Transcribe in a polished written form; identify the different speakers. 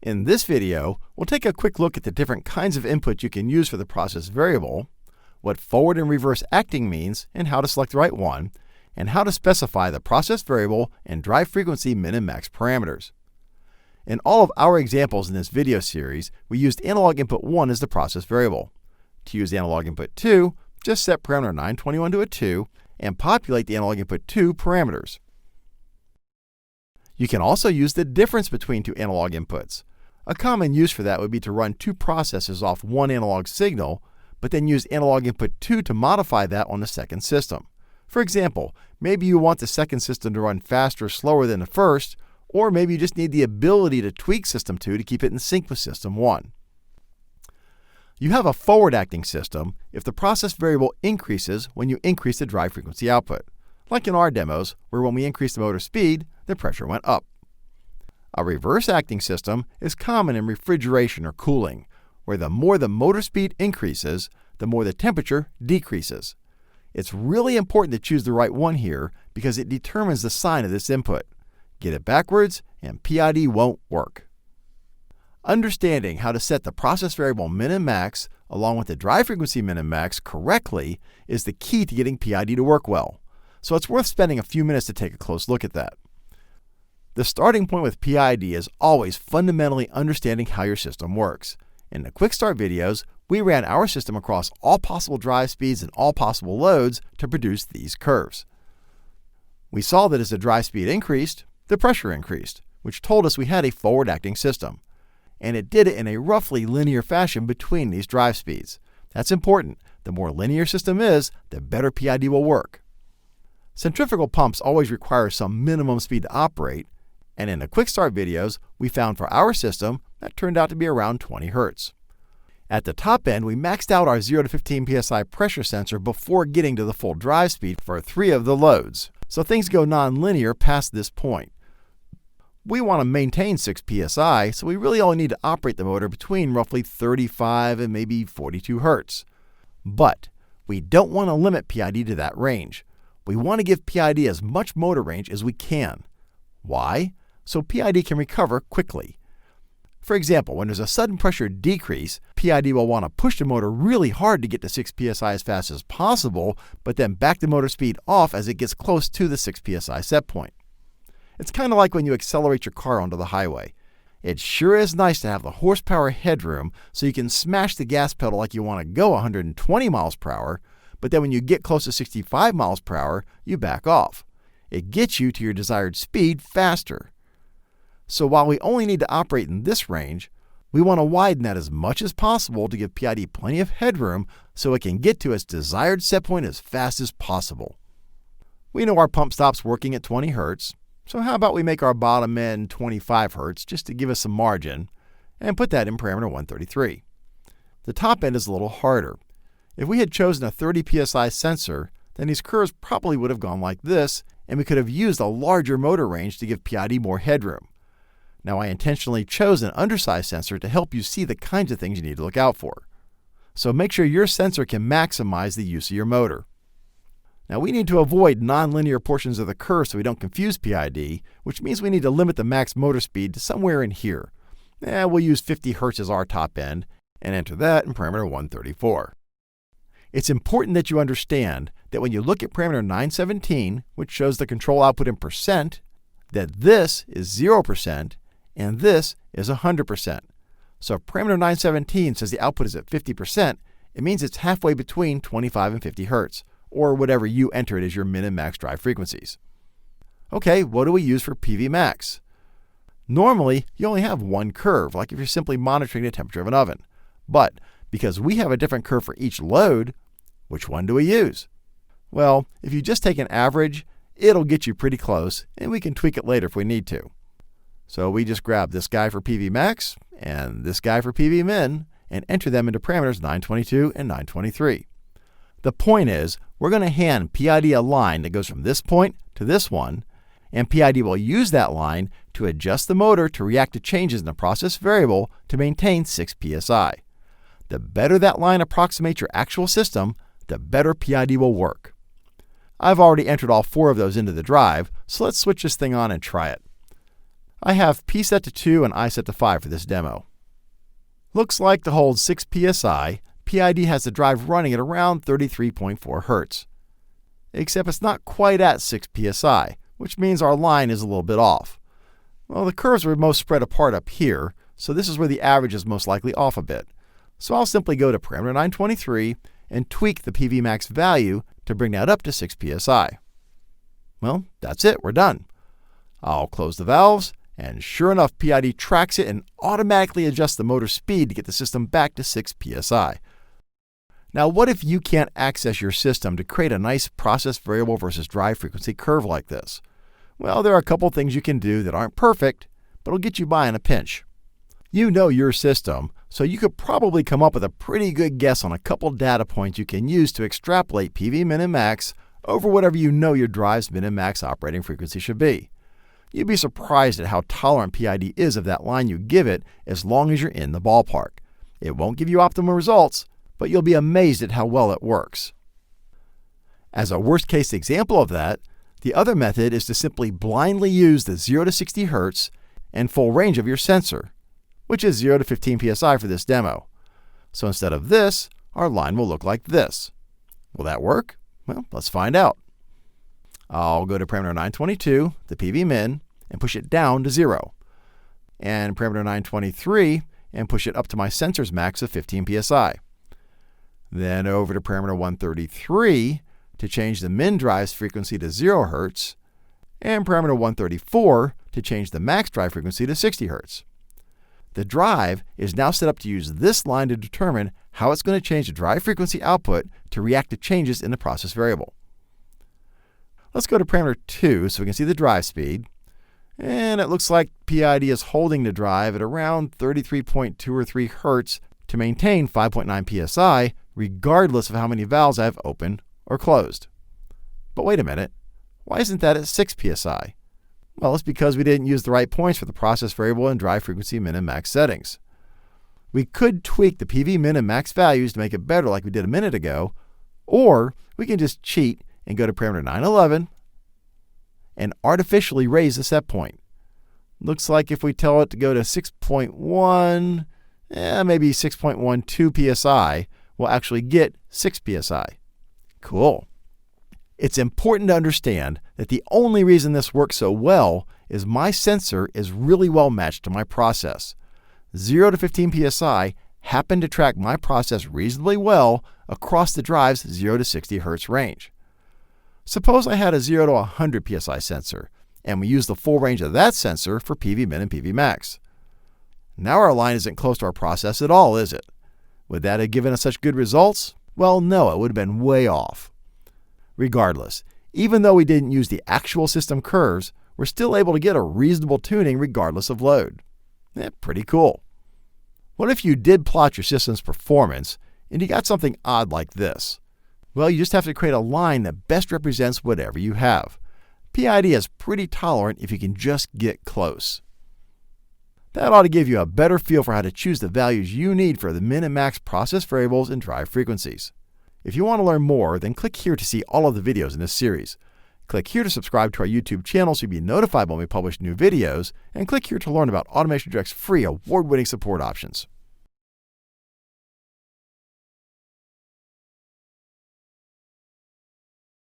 Speaker 1: In this video, we'll take a quick look at the different kinds of input you can use for the process variable, what forward and reverse acting means and how to select the right one, and how to specify the process variable and drive frequency min and max parameters. In all of our examples in this video series, we used analog input 1 as the process variable. To use analog input 2, just set parameter 921 to a 2 and populate the analog input 2 parameters. You can also use the difference between two analog inputs. A common use for that would be to run two processes off one analog signal, but then use analog input 2 to modify that on the second system. For example, maybe you want the second system to run faster or slower than the first, or maybe you just need the ability to tweak system 2 to keep it in sync with system 1. You have a forward-acting system if the process variable increases when you increase the drive frequency output, like in our demos, where when we increased the motor speed, the pressure went up. A reverse-acting system is common in refrigeration or cooling, where the more the motor speed increases, the more the temperature decreases. It's really important to choose the right one here because it determines the sign of this input. Get it backwards and PID won't work. Understanding how to set the process variable min and max along with the drive frequency min and max correctly is the key to getting PID to work well. So it's worth spending a few minutes to take a close look at that. The starting point with PID is always fundamentally understanding how your system works. In the quick start videos, we ran our system across all possible drive speeds and all possible loads to produce these curves. We saw that as the drive speed increased, the pressure increased, which told us we had a forward-acting system. And it did it in a roughly linear fashion between these drive speeds. That's important. The more linear system is, the better PID will work. Centrifugal pumps always require some minimum speed to operate, and in the quick start videos, we found for our system that turned out to be around 20 Hz. At the top end, we maxed out our 0 to 15 psi pressure sensor before getting to the full drive speed for 3 of the loads, so things go non-linear past this point. We want to maintain 6 psi, so we really only need to operate the motor between roughly 35 and maybe 42 Hz. But we don't want to limit PID to that range. We want to give PID as much motor range as we can. Why? So PID can recover quickly. For example, when there's a sudden pressure decrease, PID will want to push the motor really hard to get to 6 psi as fast as possible, but then back the motor speed off as it gets close to the 6 psi set point. It's kind of like when you accelerate your car onto the highway. It sure is nice to have the horsepower headroom so you can smash the gas pedal like you want to go 120 miles per hour, but then when you get close to 65 miles per hour, you back off. It gets you to your desired speed faster. So while we only need to operate in this range, we want to widen that as much as possible to give PID plenty of headroom so it can get to its desired set point as fast as possible. We know our pump stops working at 20 Hz, so how about we make our bottom end 25 Hz just to give us some margin, and put that in parameter 133. The top end is a little harder. If we had chosen a 30 psi sensor, then these curves probably would have gone like this, and we could have used a larger motor range to give PID more headroom. Now I intentionally chose an undersized sensor to help you see the kinds of things you need to look out for. So make sure your sensor can maximize the use of your motor. Now we need to avoid nonlinear portions of the curve so we don't confuse PID, which means we need to limit the max motor speed to somewhere in here. We'll use 50 Hz as our top end, and enter that in parameter 134. It's important that you understand that when you look at parameter 917, which shows the control output in percent, that this is 0% and this is 100%. So if parameter 917 says the output is at 50%, it means it's halfway between 25 and 50 Hz, or whatever you entered as your min and max drive frequencies. Okay, what do we use for PV max? Normally, you only have one curve, like if you're simply monitoring the temperature of an oven. But because we have a different curve for each load, which one do we use? Well, if you just take an average, it'll get you pretty close, and we can tweak it later if we need to. So we just grab this guy for PV max and this guy for PV min and enter them into parameters 922 and 923. The point is, we're going to hand PID a line that goes from this point to this one, and PID will use that line to adjust the motor to react to changes in the process variable to maintain 6 psi. The better that line approximates your actual system, the better PID will work. I've already entered all 4 of those into the drive, so let's switch this thing on and try it. I have P set to 2 and I set to 5 for this demo. Looks like to hold 6 psi, PID has the drive running at around 33.4 Hz. Except it's not quite at 6 psi, which means our line is a little bit off. Well, the curves are most spread apart up here, so this is where the average is most likely off a bit. So I'll simply go to parameter 923 and tweak the PV max value to bring that up to 6 psi. Well, that's it, we're done. I'll close the valves, and sure enough, PID tracks it and automatically adjusts the motor speed to get the system back to 6 psi. Now, what if you can't access your system to create a nice process variable versus drive frequency curve like this? Well, there are a couple things you can do that aren't perfect, but will get you by in a pinch. You know your system, so you could probably come up with a pretty good guess on a couple data points you can use to extrapolate PV min and max over whatever you know your drive's min and max operating frequency should be. You'd be surprised at how tolerant PID is of that line you give it as long as you're in the ballpark. It won't give you optimal results, but you'll be amazed at how well it works. As a worst-case example of that, the other method is to simply blindly use the 0 to 60 Hz and full range of your sensor, which is 0 to 15 psi for this demo. So instead of this, our line will look like this. Will that work? Well, let's find out. I'll go to parameter 922, the PV min, and push it down to 0. And parameter 923, and push it up to my sensor's max of 15 psi. Then over to parameter 133 to change the min drive's frequency to 0 Hz, and parameter 134 to change the max drive frequency to 60 Hz. The drive is now set up to use this line to determine how it's going to change the drive frequency output to react to changes in the process variable. Let's go to parameter 2 so we can see the drive speed. And it looks like PID is holding the drive at around 33.2 or 3 Hz to maintain 5.9 psi, regardless of how many valves I have open or closed. But wait a minute, why isn't that at 6 psi? Well, it's because we didn't use the right points for the process variable and drive frequency min and max settings. We could tweak the PV min and max values to make it better like we did a minute ago, or we can just cheat and go to parameter 911 and artificially raise the set point. Looks like if we tell it to go to 6.1, maybe 6.12 psi, we'll actually get 6 psi. Cool. It's important to understand that the only reason this works so well is my sensor is really well matched to my process. 0 to 15 psi happen to track my process reasonably well across the drive's 0 to 60 Hz range. Suppose I had a 0 to 100 psi sensor, and we use the full range of that sensor for PV min and PV max. Now our line isn't close to our process at all, is it? Would that have given us such good results? Well, no, it would have been way off. Regardless, even though we didn't use the actual system curves, we're still able to get a reasonable tuning regardless of load. Pretty cool. What if you did plot your system's performance and you got something odd like this? Well, you just have to create a line that best represents whatever you have. PID is pretty tolerant if you can just get close. That ought to give you a better feel for how to choose the values you need for the min and max process variables and drive frequencies. If you want to learn more, then click here to see all of the videos in this series. Click here to subscribe to our YouTube channel so you'll be notified when we publish new videos, and click here to learn about Automation Direct's free award-winning support options.